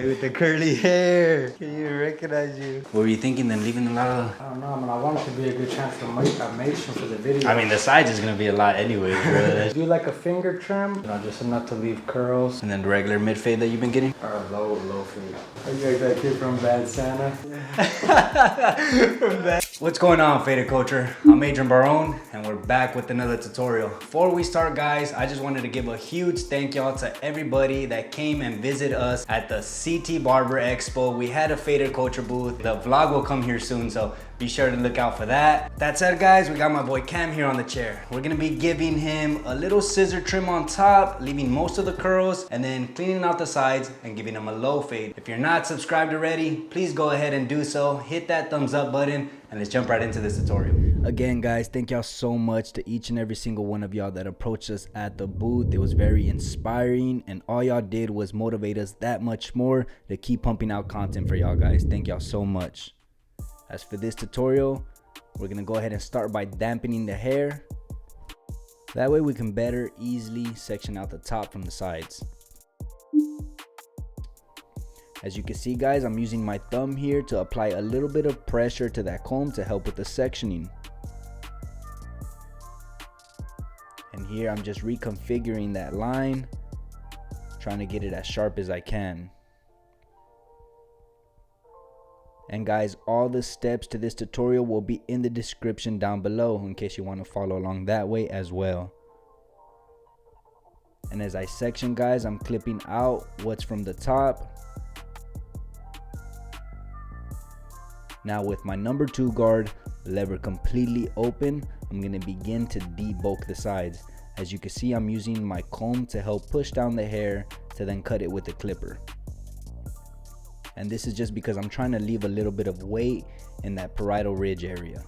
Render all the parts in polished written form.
boy with the curly hair. Can you recognize you? What were you thinking then, leaving a lot of... I don't know, man. I want it to be a good transformation for the video. I mean, the sides is gonna be a lot anyways, bro. Do like a finger trim, just enough to leave curls. And then the regular mid fade that you've been getting? Or a low fade. Are you like that kid from Bad Santa? What's going on, Faded Culture? I'm Adrian Barron, and we're back with another tutorial. Before we start, guys, I just wanted to give a huge thank y'all to everybody that came and visited us at the CT Barber Expo. We had a Faded Culture booth. The vlog will come here soon, so be sure to look out for that. That said, guys, we got my boy Cam here on the chair. We're gonna be giving him a little scissor trim on top, leaving most of the curls, and then cleaning out the sides and giving him a low fade. If you're not subscribed already, please go ahead and do so. Hit that thumbs up button, and let's jump right into this tutorial. Again, guys, thank y'all so much to each and every single one of y'all that approached us at the booth. It was very inspiring, and all y'all did was motivate us that much more to keep pumping out content for y'all guys. Thank y'all so much. As for this tutorial, we're gonna go ahead and start by dampening the hair. That way we can better easily section out the top from the sides. As you can see, guys, I'm using my thumb here to apply a little bit of pressure to that comb to help with the sectioning. And here I'm just reconfiguring that line, trying to get it as sharp as I can. And guys, all the steps to this tutorial will be in the description down below in case you want to follow along that way as well. And as I section, guys, I'm clipping out what's from the top. Now with my number 2 guard lever completely open, I'm going to begin to debulk the sides. As you can see, I'm using my comb to help push down the hair to then cut it with a clipper. And this is just because I'm trying to leave a little bit of weight in that parietal ridge area.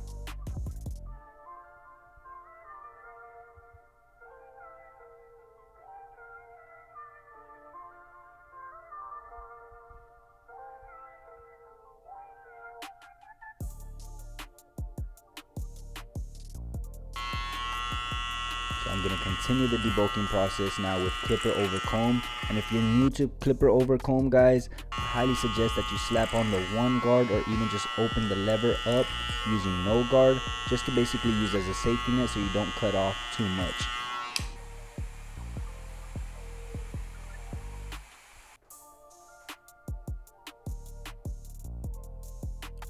So I'm going to continue the debulking process now with clipper over comb. And if you're new to clipper over comb, guys, I highly suggest that you slap on the 1 guard or even just open the lever up using no guard, just to basically use as a safety net so you don't cut off too much.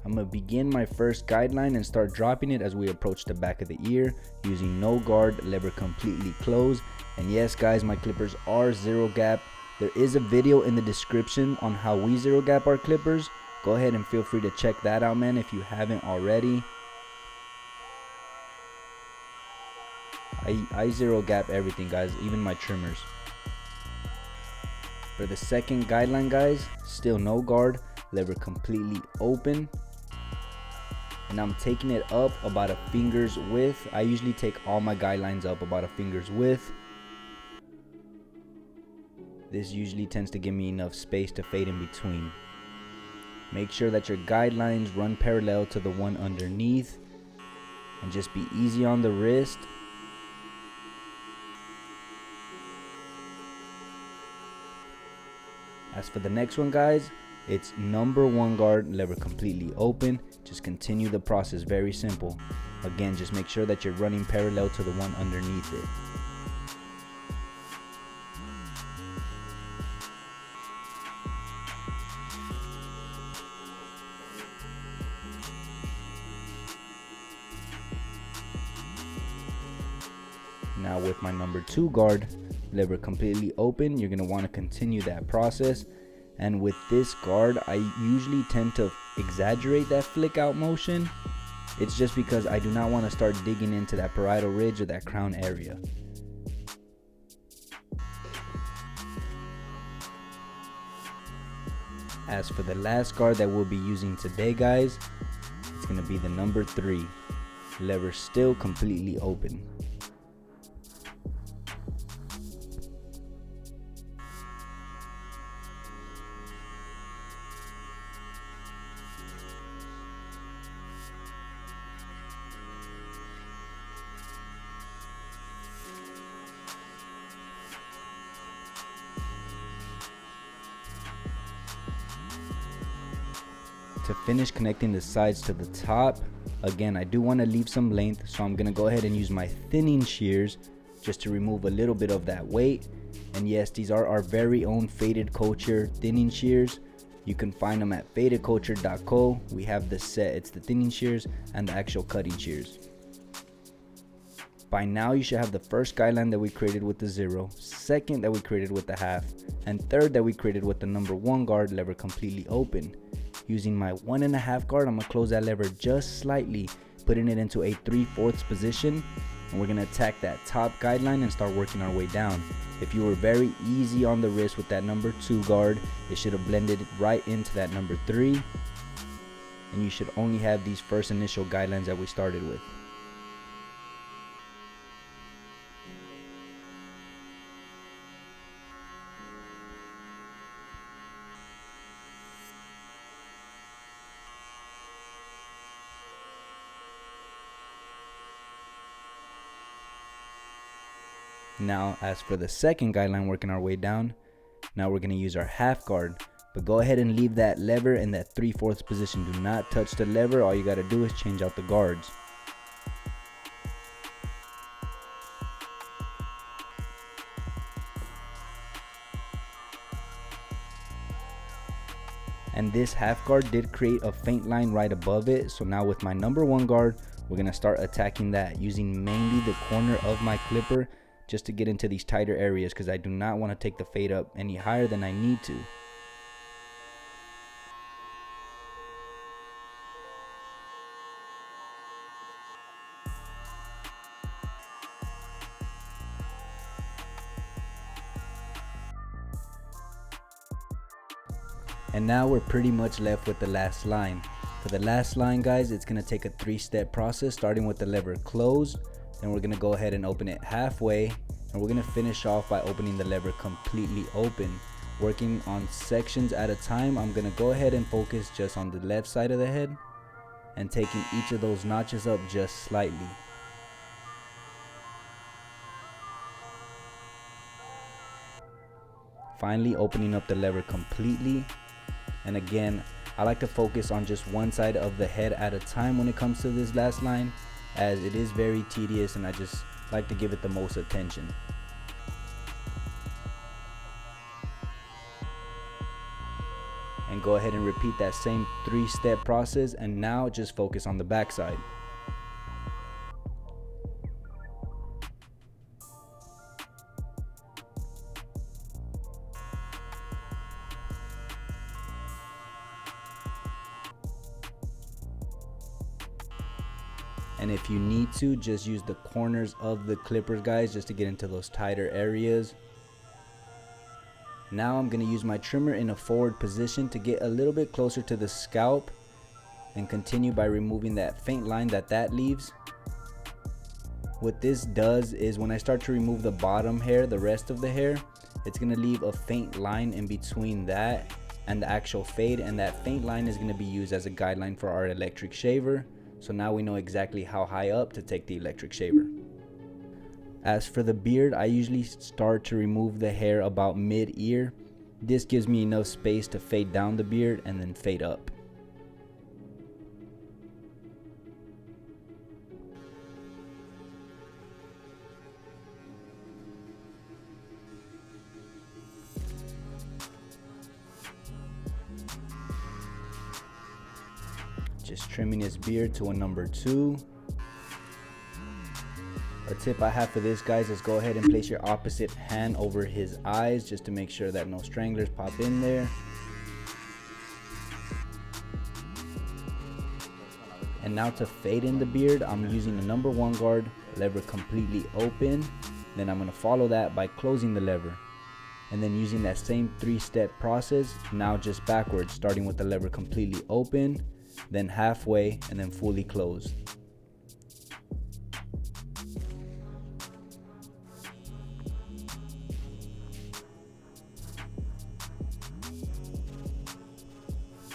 I'm going to begin my first guideline and start dropping it as we approach the back of the ear using no guard, lever completely closed. And yes, guys, my clippers are zero gap. There is a video in the description on how we zero gap our clippers. Go ahead and feel free to check that out, man, if you haven't already. I zero gap everything, guys, even my trimmers. For the second guideline, guys, still no guard, lever completely open. And I'm taking it up about a finger's width. I usually take all my guidelines up about a finger's width. This usually tends to give me enough space to fade in between. Make sure that your guidelines run parallel to the one underneath, and just be easy on the wrist. As for the next one, guys, it's number 1 guard, lever completely open. Just continue the process, very simple. Again, just make sure that you're running parallel to the one underneath it. Now with my number 2 guard, lever completely open, you're going to want to continue that process. And with this guard, I usually tend to exaggerate that flick out motion. It's just because I do not want to start digging into that parietal ridge or that crown area. As for the last guard that we'll be using today, guys, it's going to be the number 3, lever still completely open. To finish connecting the sides to the top, again, I do want to leave some length, so I'm going to go ahead and use my thinning shears just to remove a little bit of that weight. And yes, these are our very own Faded Culture thinning shears. You can find them at fadedculture.co. We have the set, it's the thinning shears and the actual cutting shears. By now you should have the first guideline that we created with the 0, second that we created with the half, and third that we created with the number 1 guard lever completely open. Using my 1.5 guard, I'm gonna close that lever just slightly, putting it into a 3/4 position, and we're gonna attack that top guideline and start working our way down. If you were very easy on the wrist with that number 2 guard, it should have blended right into that number 3, and you should only have these first initial guidelines that we started with. Now, as for the second guideline, working our way down, now we're going to use our half guard, but go ahead and leave that lever in that 3/4 position. Do not touch the lever. All you got to do is change out the guards. And this half guard did create a faint line right above it, so now with my number 1 guard, we're going to start attacking that using mainly the corner of my clipper just to get into these tighter areas, because I do not want to take the fade up any higher than I need to. And now we're pretty much left with the last line. For the last line, guys, it's going to take a 3-step process, starting with the lever closed. Then we're going to go ahead and open it halfway, and we're going to finish off by opening the lever completely open. Working on sections at a time, I'm going to go ahead and focus just on the left side of the head and taking each of those notches up just slightly. Finally opening up the lever completely, and again, I like to focus on just one side of the head at a time when it comes to this last line, as it is very tedious and I just like to give it the most attention. And go ahead and repeat that same 3-step process, and now just focus on the back side. And if you need to, just use the corners of the clippers, guys, just to get into those tighter areas. Now I'm going to use my trimmer in a forward position to get a little bit closer to the scalp and continue by removing that faint line that leaves. What this does is when I start to remove the bottom hair, the rest of the hair, it's going to leave a faint line in between that and the actual fade, and that faint line is going to be used as a guideline for our electric shaver. So now we know exactly how high up to take the electric shaver. As for the beard, I usually start to remove the hair about mid-ear. This gives me enough space to fade down the beard and then fade up. Just trimming his beard to a number 2. A tip I have for this, guys, is go ahead and place your opposite hand over his eyes just to make sure that no stranglers pop in there. And now to fade in the beard, I'm using the number 1 guard, lever completely open. Then I'm going to follow that by closing the lever. And then using that same 3-step process, now just backwards, starting with the lever completely open, then halfway, and then fully closed.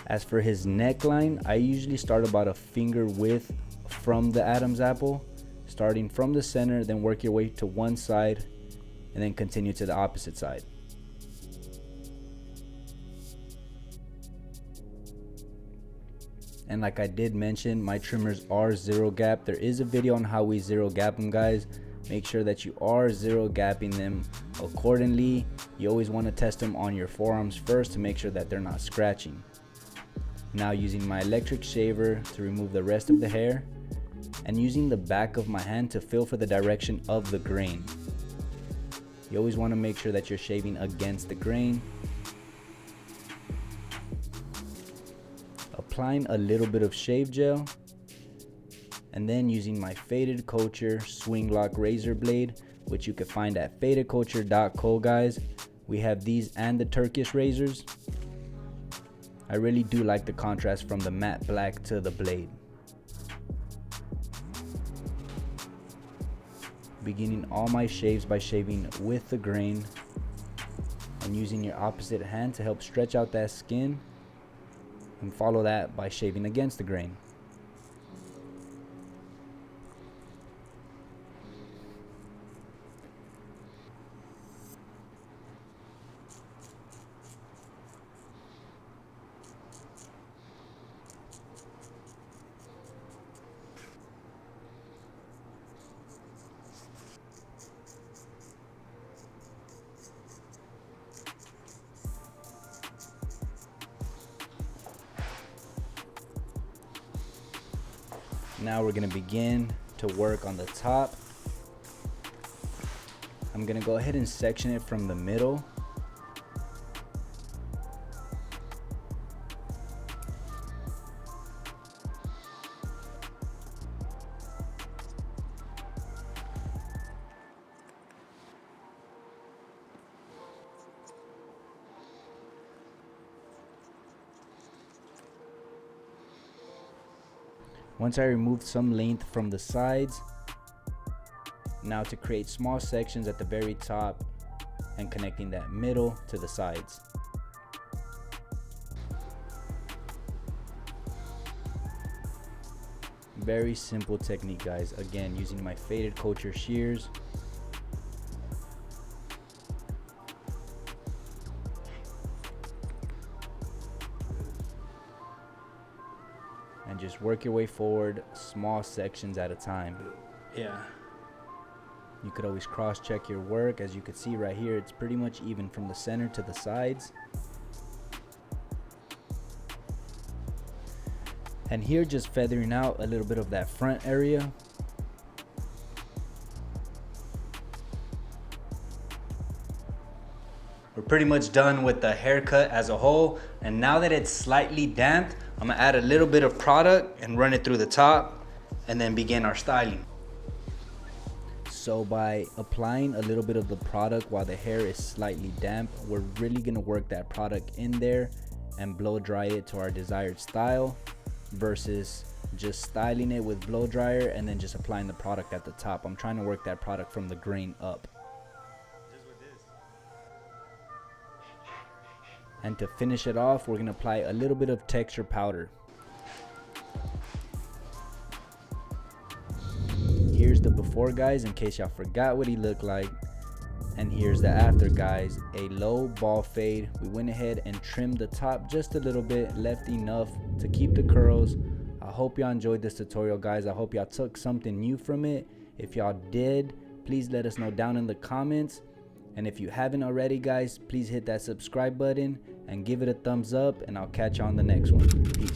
As for his neckline, I usually start about a finger width from the Adam's apple, starting from the center, then work your way to one side, and then continue to the opposite side. And like I did mention, my trimmers are zero gap. There is a video on how we zero gap them, guys. Make sure that you are zero gapping them accordingly. You always want to test them on your forearms first to make sure that they're not scratching. Now using my electric shaver to remove the rest of the hair, and using the back of my hand to feel for the direction of the grain. You always want to make sure that you're shaving against the grain. Applying a little bit of shave gel, and then using my Faded Culture swing lock razor blade, which you can find at fadedculture.co, guys. We have these and the Turkish razors. I really do like the contrast from the matte black to the blade. Beginning all my shaves by shaving with the grain and using your opposite hand to help stretch out that skin, and follow that by shaving against the grain. Now we're gonna begin to work on the top. I'm gonna go ahead and section it from the middle. Once I removed some length from the sides, now to create small sections at the very top and connecting that middle to the sides. Very simple technique, guys. Again, using my Faded Culture shears. And just work your way forward, small sections at a time. Yeah. You could always cross-check your work. As you can see right here, it's pretty much even from the center to the sides. And here, just feathering out a little bit of that front area. We're pretty much done with the haircut as a whole, and now that it's slightly damped, I'm gonna add a little bit of product and run it through the top and then begin our styling. So by applying a little bit of the product while the hair is slightly damp, we're really gonna work that product in there and blow dry it to our desired style, versus just styling it with blow dryer and then just applying the product at the top. I'm trying to work that product from the grain up. And to finish it off, we're gonna apply a little bit of texture powder. Here's the before, guys, in case y'all forgot what he looked like. And here's the after, guys. A low ball fade. We went ahead and trimmed the top just a little bit, left enough to keep the curls. I hope y'all enjoyed this tutorial, guys. I hope y'all took something new from it. If y'all did, please let us know down in the comments. And if you haven't already, guys, please hit that subscribe button and give it a thumbs up, and I'll catch you on the next one. Peace.